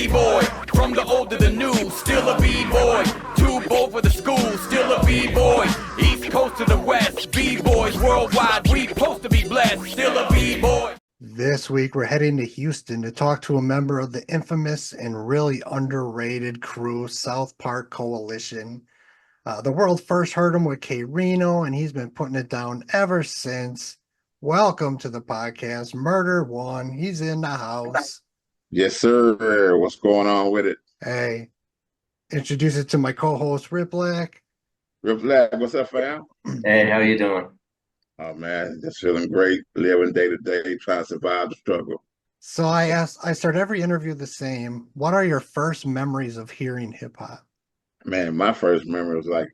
B-boy. From the old to the new, still a B-boy. Too bold for the school, still a B-boy. East Coast to the West, B-boys worldwide. We supposed to be blessed, still a B-boy. This week, we're heading to Houston to talk to a member of the infamous and really underrated crew, South Park Coalition. The world first heard him with K-Rino, and he's been putting it down ever since. Welcome to the podcast, Murder One. He's in the house. Yes, sir. What's going on with it? Hey, introduce it to my co-host, Riplak. Riplak, what's up, fam? Hey, how you doing? Oh, man, just feeling great, living day to day, trying to survive the struggle. So I start every interview the same. What are your first memories of hearing hip hop? Man, my first memory was like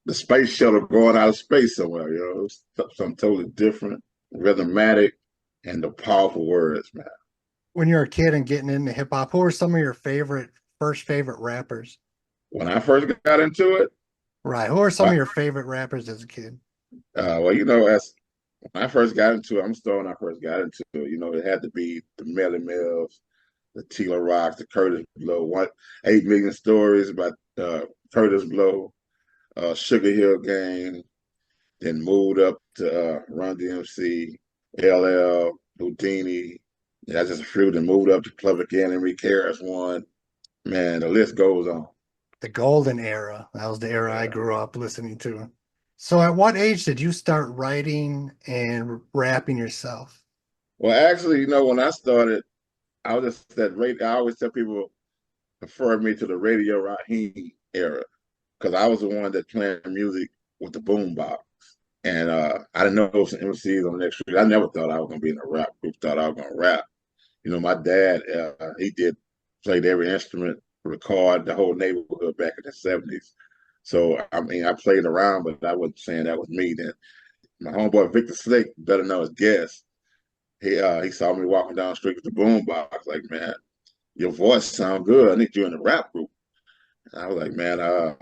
the space shuttle going out of space somewhere, you know, it was something totally different, rhythmatic, and the powerful words, man. When you're a kid and getting into hip hop, who were some of your first favorite rappers? When I first got into it, Right. Who are some of your favorite rappers as a kid? well, you know, as when I first got into it, I'm still when I first got into it, you know, it had to be the Melly Mills, the Tila Rocks, the Curtis Blow, 8 million stories about Curtis Blow, Sugar Hill Gang, then moved up to Run DMC, LL, Houdini. Yeah, just a few. Then moved up to Public Enemy, KRS One. Man, the list goes on. The golden era. That was the era I grew up listening to. So at what age did you start writing and rapping yourself? Well, actually, you know, when I started, I was just that radio. I always tell people refer me to the Radio Raheem era because I was the one that playing music with the boombox. And I didn't know it was some MCs on the next street. I never thought I was going to be in a rap group, thought I was going to rap. You know, my dad, he played every instrument, record the whole neighborhood back in the 70s. So, I mean, I played around, but I wasn't saying that was me then. My homeboy, Victor Slick, better known as Guess, he saw me walking down the street with the boombox, like, man, your voice sound good. I need you in a rap group. And I was like, man, I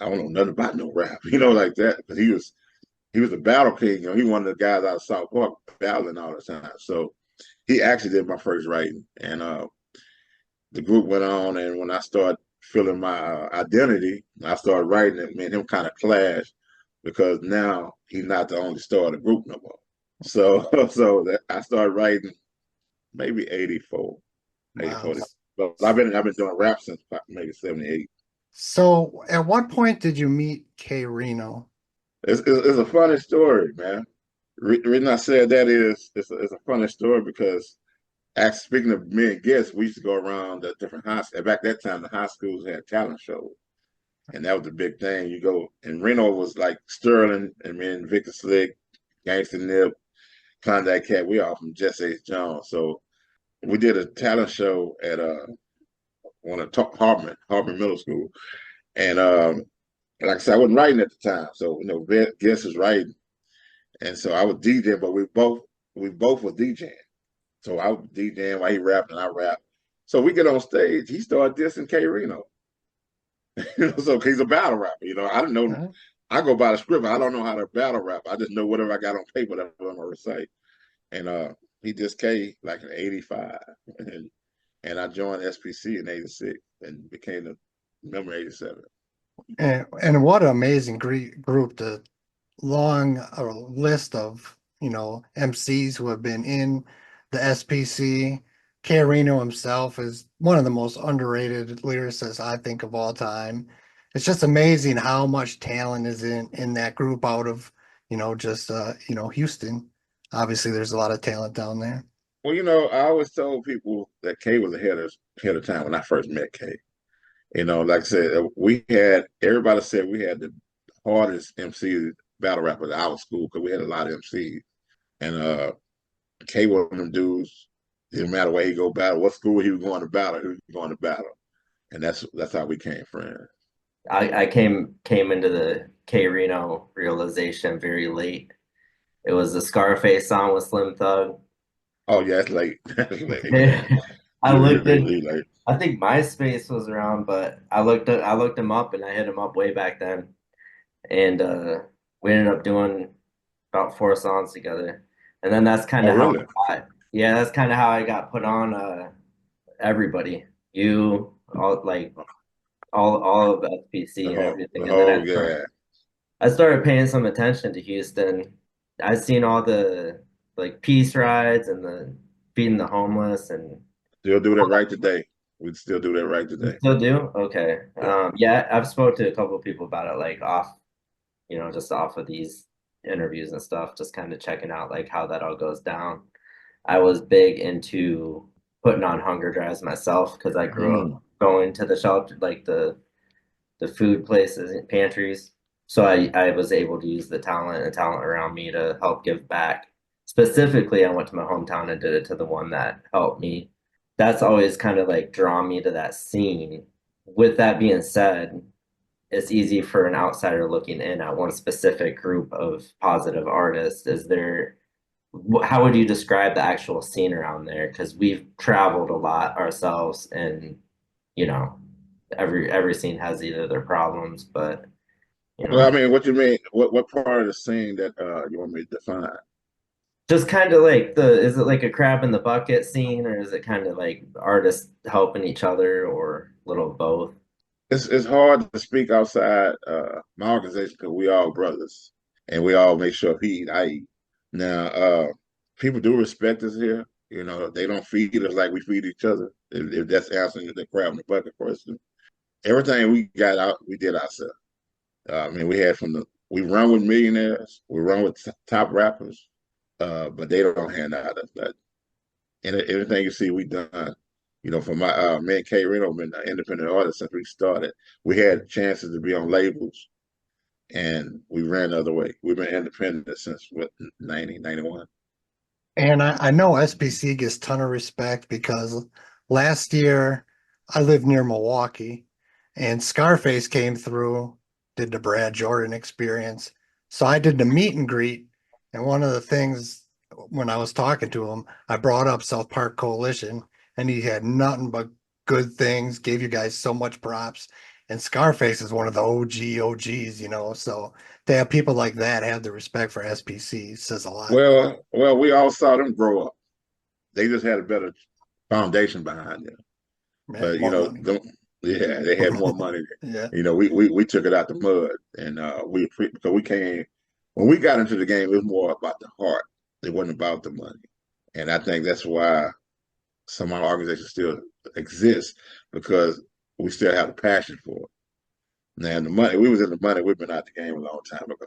don't know nothing about no rap, you know, like that. Because he was a battle king. You know, he one of the guys out of South Park battling all the time. So he actually did my first writing, and the group went on. And when I started feeling my identity, I started writing it. Me and him kind of clashed because now he's not the only star of the group no more. So I started writing maybe 84, Wow. 84. But I've been doing rap since maybe 78. So at what point did you meet K-Rino? It's a funny story, man. The reason I said that is it's a funny story because speaking of me and guests, we used to go around the different high schools. Back that time, the high schools had talent shows, and that was the big thing. You go, and Reno was like Sterling, and me and Victor Slick, Ganksta NIP, Klondike Cat. We all from Jesse H. Jones. So we did a talent show at one of Hartman Middle School, and like I said, I wasn't writing at the time, so you know, guest was writing, and so I was DJing, but we both were DJing. So I was DJing while he rapped and I rapped. So we get on stage, he started dissing K-Rino. You know, so he's a battle rapper. You know, I didn't know. Uh-huh. I go by the script. I don't know how to battle rap. I just know whatever I got on paper that I'm gonna recite. And he dissed K like in '85, and I joined SPC in '86 and became a member '87. And what an amazing group, the long list of, MCs who have been in the SPC. K-Rino himself is one of the most underrated lyricists I think of all time. It's just amazing how much talent is in that group out of, Houston. Obviously, there's a lot of talent down there. Well, you know, I always told people that K was ahead of time when I first met K. You know, like I said, everybody said we had the hardest MC battle rapper at our school because we had a lot of MCs. And K was one of them dudes, didn't matter where he go battle, what school he was going to battle, he was going to battle. And that's how we came friends. I came into the K-Rino realization very late. It was the Scarface song with Slim Thug. Oh yeah, it's late. It's late. I looked really late. I think MySpace was around, but I looked him up and I hit him up way back then. And we ended up doing about 4 songs together. And then that's kind of Oh, really? that's kind of how I got put on everybody. you, all like all of FPC and the everything. And then whole, yeah. I started paying some attention to Houston. I seen all the like peace rides and the feeding the homeless and Still do that right today. We still do that right you today. still do? Okay. Yeah. Yeah, I've spoke to a couple of people about it, like off, just off of these interviews and stuff, just kind of checking out like how that all goes down. I was big into putting on hunger drives myself because I grew up Mm. going to the shelter, like the food places and pantries. So I was able to use the talent and talent around me to help give back. Specifically, I went to my hometown and did it to the one that helped me. That's always kind of like drawn me to that scene. With that being said, it's easy for an outsider looking in at one specific group of positive artists. How would you describe the actual scene around there? Because we've traveled a lot ourselves, and you know, every scene has either their problems, but Well, I mean, what you mean? What part of the scene that you want me to define? just kind of like is it like a crab in the bucket scene, or is it kind of like artists helping each other, or a little of both? It's hard to speak outside my organization because we all brothers and we all make sure if he eat, I eat. Now, people do respect us here. You know, they don't feed us like we feed each other. If that's answering the crab in the bucket question, everything we got out, we did ourselves. I mean, we run with millionaires, we run with top rappers, but they don't hand out us nothing. And everything you see, we done. You know, for me and K-Rino been independent artists since we started. We had chances to be on labels, and we ran the other way. We've been independent since what 1991. And I know SPC gets ton of respect because last year I lived near Milwaukee and Scarface came through, did the Brad Jordan experience. So I did the meet and greet. And one of the things when I was talking to him, I brought up South Park Coalition and he had nothing but good things, gave you guys so much props. And Scarface is one of the OGs, So to have people like that have the respect for SPC says a lot. Well, we all saw them grow up. They just had a better foundation behind them. Man, But more money. yeah, they had more money. Yeah. You know, we took it out the mud, and because we came when we got into the game, it was more about the heart. It wasn't about the money, and I think that's why some of our organizations still exist because we still have the passion for it. Now, the money, we was in the money. We've been out the game a long time ago.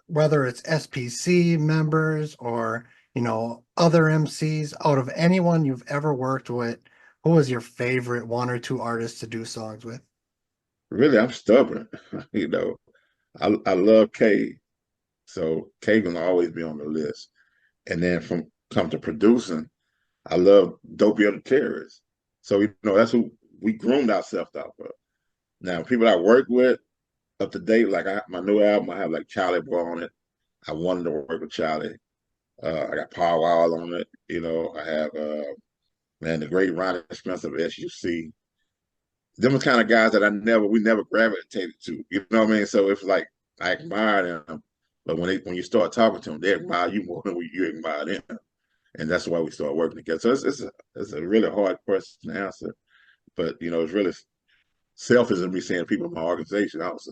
Whether it's SPC members or, other MCs, out of anyone you've ever worked with, who was your favorite one or two artists to do songs with? Really, I'm stubborn. You know, I love K, so K gonna always be on the list. And then from come to producing, I love Dopey of the Terrorists. So that's who we groomed ourselves off of. Now, people I work with up to date, like my new album, I have like Charlie Boy on it. I wanted to work with Charlie. I got Paul Wall on it. I have the great Ronnie Spencer of SUC. Them are the kind of guys that we never gravitated to. You know what I mean? So it's like I admire them, but when you start talking to them, they admire you more than you admire them, and that's why we start working together. So it's a really hard question to answer, but it's really selfish of me saying people in my organization also.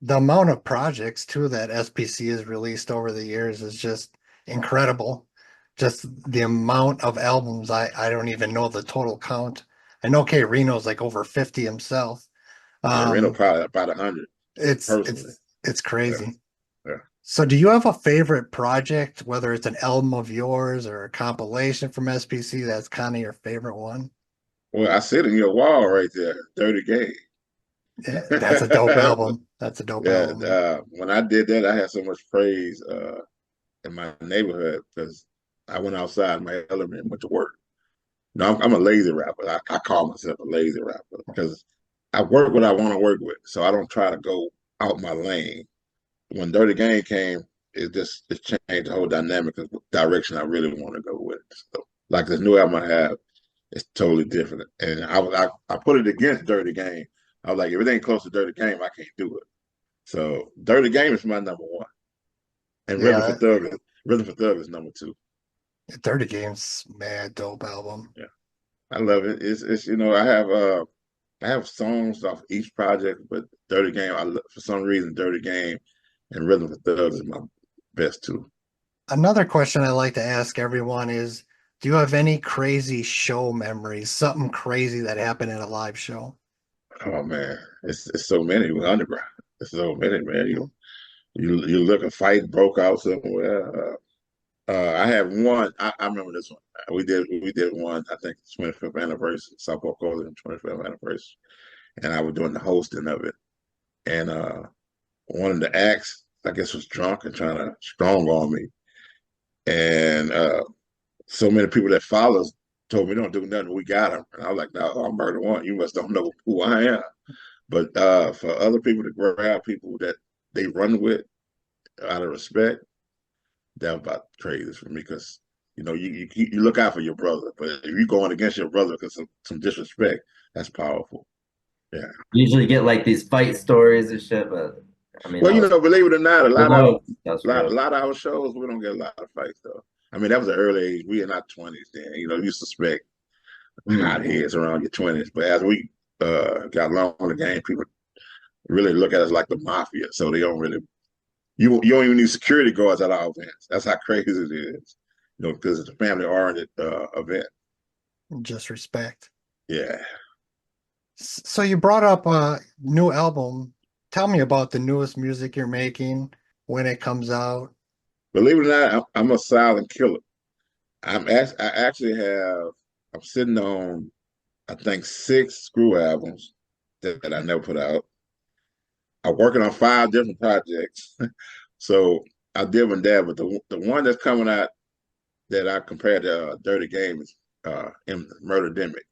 The amount of projects too that SPC has released over the years is just incredible. Just the amount of albums, I don't even know the total count. I know K-Rino's like over 50 himself. Yeah, Reno Um, probably about 100 it's personally. it's it's Yeah, crazy. yeah. So do you have a favorite project, whether it's an album of yours or a compilation from SPC that's kind of your favorite one? Well, I sit in your wall right there, Dirty Game. Yeah, that's a dope album. That's a dope Yeah, album. when I did that, I had so much praise in my neighborhood because I went outside my element and went to work. No, I'm a lazy rapper. I call myself a lazy rapper because I work what I want to work with, so I don't try to go out my lane. When Dirty Game came, it changed the whole dynamic of the direction I really want to go with. So, like this new album I have, it's totally different. And I put it against Dirty Game. I was like, if it ain't close to Dirty Game, I can't do it. So Dirty Game is my number one, and Yeah, Rhythm for Thug is number two. 30 Games, mad dope album. Yeah. I love it. It's I have songs off each project, but Dirty Game, for some reason, Dirty Game and Rhythm for Thugs is my best two. Another question I like to ask everyone is, do you have any crazy show memories? Something crazy that happened at a live show? Oh man, it's so many with underground. It's so many, man. You look, a fight broke out somewhere. I have one. I remember this one. We did one. I think 25th anniversary, Southport College's 25th anniversary, and I was doing the hosting of it. And one of the acts, I guess, was drunk and trying to strong on me. And so many people that followed us told me, "Don't do nothing. We got him." And I was like, "No, I'm murder one. You must don't know who I am." But for other people to grab people that they run with out of respect, that was about crazy for me because you look out for your brother, but if you're going against your brother because some disrespect, that's powerful. Yeah. Usually get like these fight stories and shit, but I mean Well, that was believe it or not, the loyalty. That's a real. lot of our shows we don't get a lot of fights though. I mean, that was the early age. We in our 20s then. You suspect hot Mm. heads around your 20s, but as we got along in the game, people really look at us like the mafia, so they don't really. You don't even need security guards at our events. That's how crazy it is. Because it's a family-oriented event. Just respect. Yeah. So you brought up a new album. Tell me about the newest music you're making, when it comes out. Believe it or not, I'm a silent killer. I actually have. I'm sitting on, I think, 6 screw albums that I never put out. I'm working on 5 different projects, so I dib and dab. But the one that's coming out that I compared to Dirty Game is in Murderdemic.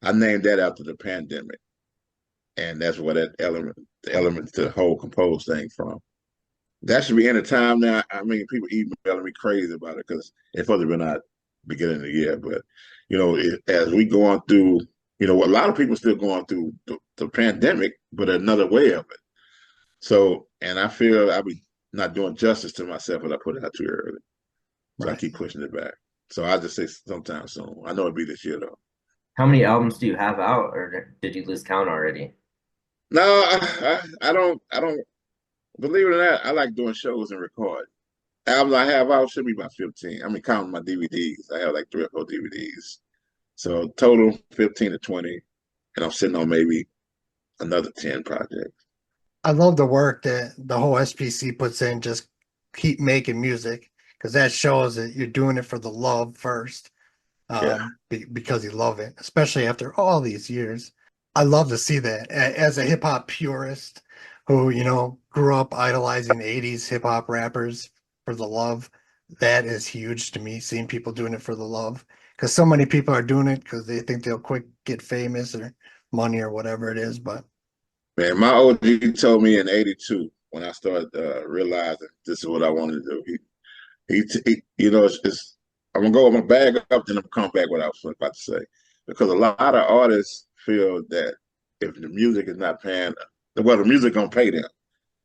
I named that after the pandemic, and that's where the element to the whole compose thing from. That should be any time now. I mean, people emailing me crazy about it because it's supposed to be not beginning of the year, but as we going through, a lot of people still going through the pandemic, but another way of it. So, and I feel I be not doing justice to myself if I put it out too early. So I Right. keep pushing it back. So I just say sometime soon. I know it'll be this year though. How many albums do you have out, or did you lose count already? No, I don't believe it or not. I like doing shows and recording. Albums I have out should be about 15. I mean, counting my DVDs, I have like 3 or 4 DVDs. So total 15 to 20, and I'm sitting on maybe another 10 projects. I love the work that the whole SPC puts in. Just keep making music because that shows that you're doing it for the love first, Yeah, because you love it, especially after all these years. I love to see that as a hip hop purist who, grew up idolizing 80s hip hop rappers for the love. That is huge to me, seeing people doing it for the love. Because so many people are doing it because they think they'll quick get famous or money or whatever it is. But man, my OG told me in '82 when I started realizing this is what I wanted to do. I'm I'm gonna bag up, then I'm gonna come back what I was about to say, because a lot of artists feel that if the music is not paying, well, the music gonna pay them.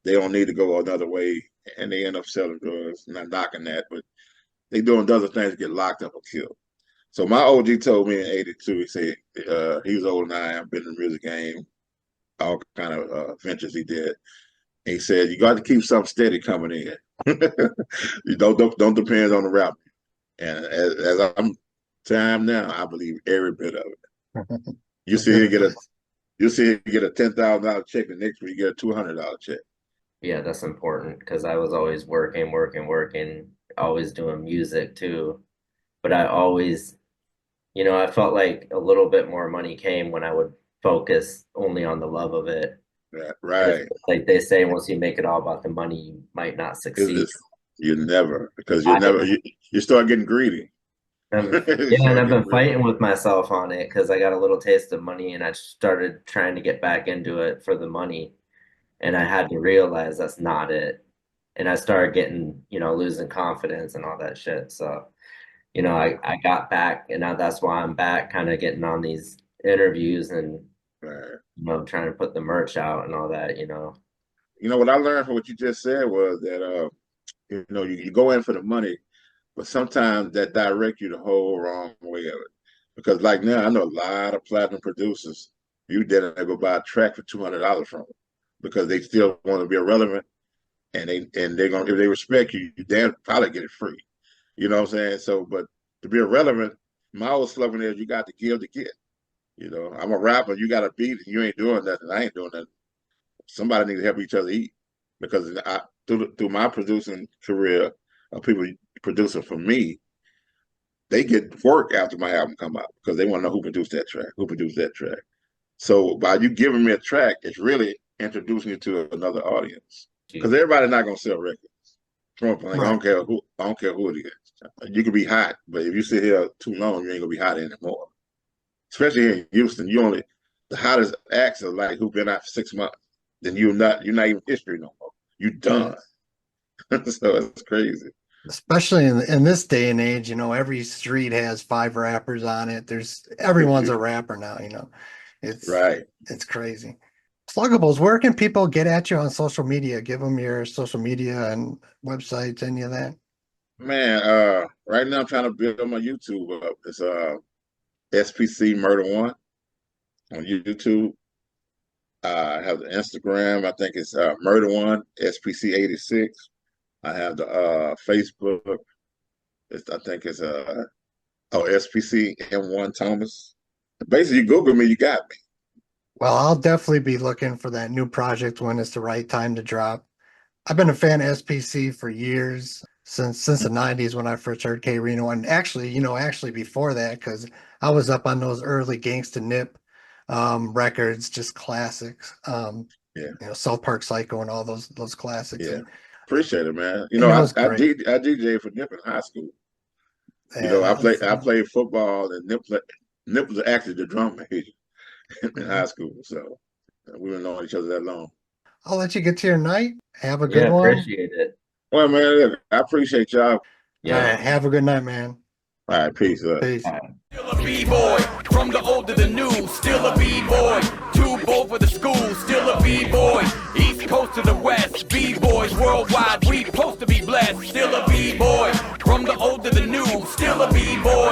They don't need to go another way, and they end up selling drugs. Not knocking that, but they doing other things to get locked up or killed. So my OG told me in '82, he said he was older than I am, been in the music game, all kind of ventures he did. And he said you got to keep something steady coming in. You don't depend on the rap. And as I'm time now, I believe every bit of it. You see good him get a advice. you see him get a $10,000 check, the next week you get a $200 check. Yeah, that's important because I was always working, working, working, always doing music too. But I always, I felt like a little bit more money came when I would focus only on the love of it. Right, And it's right. like they say, once you make it all about the money, you might not succeed. It's you never because I, you start getting greedy. You yeah, and start I've getting been greedy. fighting with myself on it because I got a little taste of money and I started trying to get back into it for the money. And I had to realize that's not it. And I started getting, losing confidence and all that shit. So, I got back and now that's why I'm back kind of getting on these interviews and, Right. trying to put the merch out and all that. What I learned from what you just said was that you go in for the money, but sometimes that direct you the whole wrong way of it. Because like now, I know a lot of platinum producers. You didn't go buy a track for $200 from them because they still want to be irrelevant, and they're gonna if they respect you, you damn probably get it free. You know what I'm saying? So, but to be irrelevant, my old slogan is you got to give to get. You know, I'm a rapper. You got a beat, and you ain't doing nothing. I ain't doing nothing. Somebody needs to help each other eat because through my producing career of people producing for me, they get work after my album come out because they want to know who produced that track, who produced that track. So by you giving me a track, it's really introducing you to another audience because everybody's not gonna sell records. Like, I don't care who it is. You can be hot, but if you sit here too long, you ain't gonna be hot anymore. Especially here in Houston, the hottest acts are like who've been out for 6 months. Then you're not even history no more. You done. So it's crazy. Especially in this day and age, every street has 5 rappers on it. Everyone's a rapper now, It's right. It's crazy. Sluggables, where can people get at you on social media? Give them your social media and websites, any of that. Man, right now I'm trying to build my YouTube up. It's SPC Murder One on YouTube. I have the Instagram. I think it's Murder One SPC 86. I have the Facebook. I think it's SPC M1 Thomas. Basically, you Google me, you got me. Well, I'll definitely be looking for that new project when it's the right time to drop. I've been a fan of SPC for years, since the 90s when I first heard K-Rino. And actually before that, because I was up on those early Ganksta NIP records, just classics. South Park Psycho and all those classics. Yeah. Appreciate it, man. I DJ'd for NIP in high school. I played football, and NIP was actually the drum major in high school. So we been knowing each other that long. I'll let you get to your night. Have a good one. Appreciate it. Well, man, I appreciate y'all. Yeah. All right, have a good night, man. All right, peace. Peace. Still a B-boy, from the old to the new, still a B-boy. Too bold for the school, still a B-boy. East Coast to the West, B-boys worldwide, we supposed to be blessed. Still a B-boy, from the old to the new, still a B-boy.